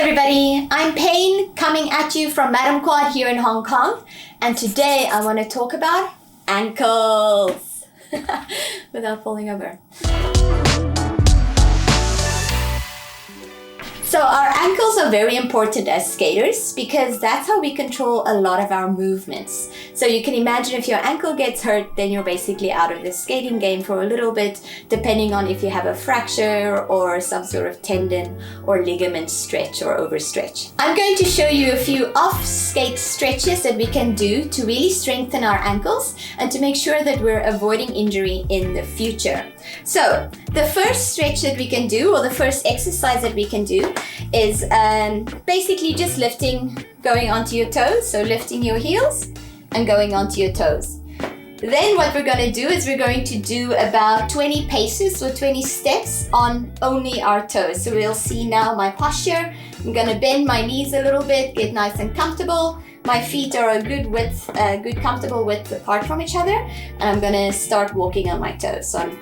everybody, I'm Payne coming at you from Madam Quad here in Hong Kong, and today I want to talk about ankles without falling over. So our ankles are very important as skaters because that's how we control a lot of our movements. So you can imagine if your ankle gets hurt, then you're basically out of the skating game for a little bit, depending on if you have a fracture or some sort of tendon or ligament stretch or overstretch. I'm going to show you a few off-skate stretches that we can do to really strengthen our ankles and to make sure that we're avoiding injury in the future. So the first stretch that we can do, or the first exercise that we can do, is basically just lifting, going onto your toes. So lifting your heels and going onto your toes. Then what we're going to do is we're going to do about 20 paces or 20 steps on only our toes. So we'll see now my posture. I'm going to bend my knees a little bit, get nice and comfortable. My feet are a good width, comfortable width apart from each other. And I'm going to start walking on my toes. So I'm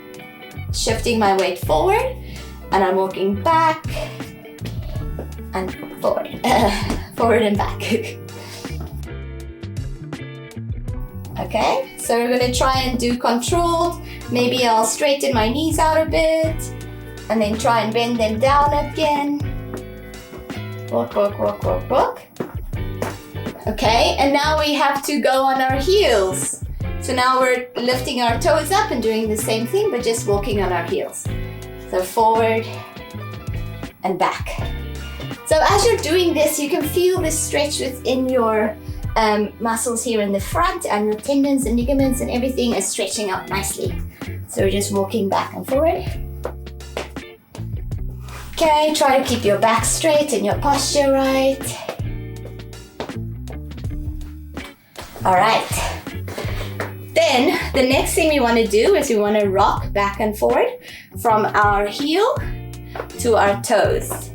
shifting my weight forward and I'm walking back and forward, forward and back. Okay, so we're gonna try and do controlled. Maybe I'll straighten my knees out a bit and then try and bend them down again. Walk, walk, walk, walk, walk. Okay, and now we have to go on our heels. So now we're lifting our toes up and doing the same thing, but just walking on our heels. So forward and back. So as you're doing this, you can feel the stretch within your muscles here in the front, and your tendons and ligaments and everything is stretching out nicely. So we're just walking back and forward. Okay, try to keep your back straight and your posture right. All right. Then the next thing we want to do is we want to rock back and forward from our heel to our toes.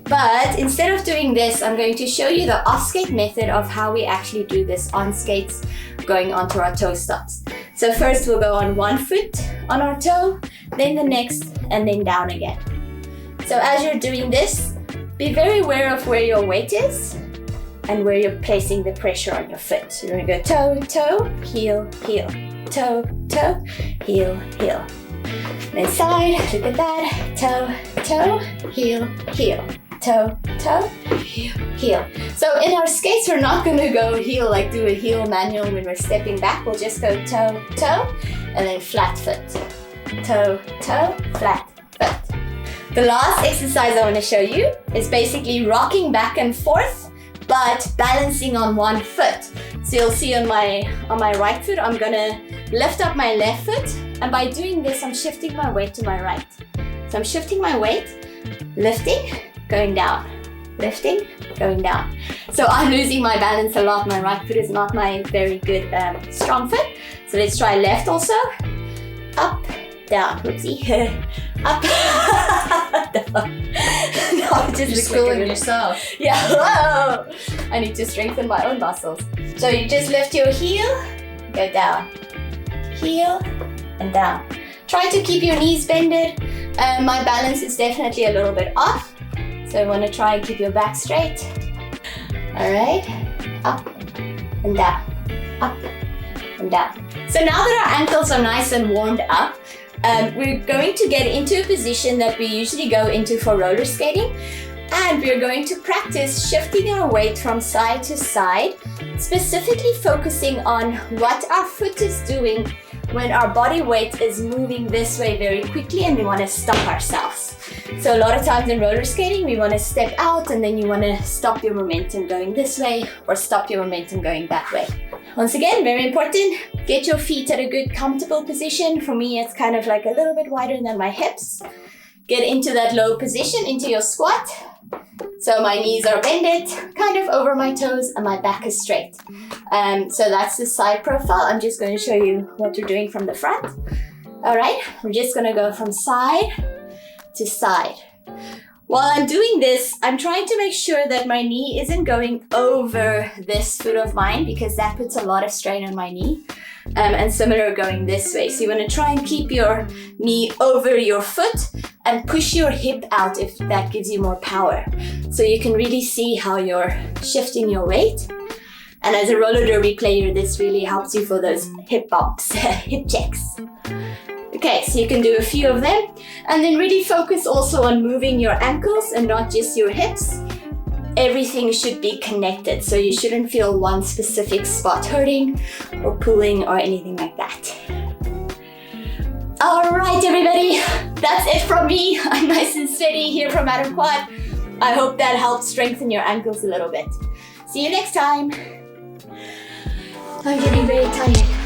But instead of doing this, I'm going to show you the off-skate method of how we actually do this on skates going onto our toe stops. So first we'll go on one foot on our toe, then the next, and then down again. So as you're doing this, be very aware of where your weight is and where you're placing the pressure on your foot. So you're gonna go toe, toe, heel, heel, toe, toe, heel, heel. Then side, look at that, toe, toe, heel, heel. Toe, toe, heel, heel. So in our skates, we're not going to go heel, like do a heel manual when we're stepping back. We'll just go toe, toe, and then flat foot. Toe, toe, flat foot. The last exercise I want to show you is basically rocking back and forth, but balancing on one foot. So you'll see on my right foot, I'm going to lift up my left foot. And by doing this, I'm shifting my weight to my right. So I'm shifting my weight, lifting, going down, lifting, going down. So I'm losing my balance a lot. My right foot is not my very good strong foot. So let's try left also. Up, down, whoopsie. Up, down. No, just you're schooling yourself. Yeah, whoa. I need to strengthen my own muscles. So you just lift your heel, go down, heel, and down. Try to keep your knees bended. My balance is definitely a little bit off. So you want to try and keep your back straight. All right, up and down, up and down. So now that our ankles are nice and warmed up, we're going to get into a position that we usually go into for roller skating. And we're going to practice shifting our weight from side to side, specifically focusing on what our foot is doing when our body weight is moving this way very quickly and we want to stop ourselves. So a lot of times in roller skating, we want to step out and then you want to stop your momentum going this way or stop your momentum going that way. Once again, very important, get your feet at a good comfortable position. For me, it's kind of like a little bit wider than my hips. Get into that low position, into your squat. So my knees are bended, kind of over my toes, and my back is straight. So that's the side profile. I'm just going to show you what you're doing from the front. All right, we're just going to go from side to side. While I'm doing this, I'm trying to make sure that my knee isn't going over this foot of mine because that puts a lot of strain on my knee. And similar going this way. So you want to try and keep your knee over your foot and push your hip out if that gives you more power. So you can really see how you're shifting your weight. And as a roller derby player, this really helps you for those hip bumps, hip checks. Okay, so you can do a few of them. And then really focus also on moving your ankles and not just your hips. Everything should be connected, so you shouldn't feel one specific spot hurting or pulling or anything like that. All right, everybody, that's it from me. I'm nice and steady here from Adam Quad. I hope that helped strengthen your ankles a little bit. See you next time. I'm getting very tired.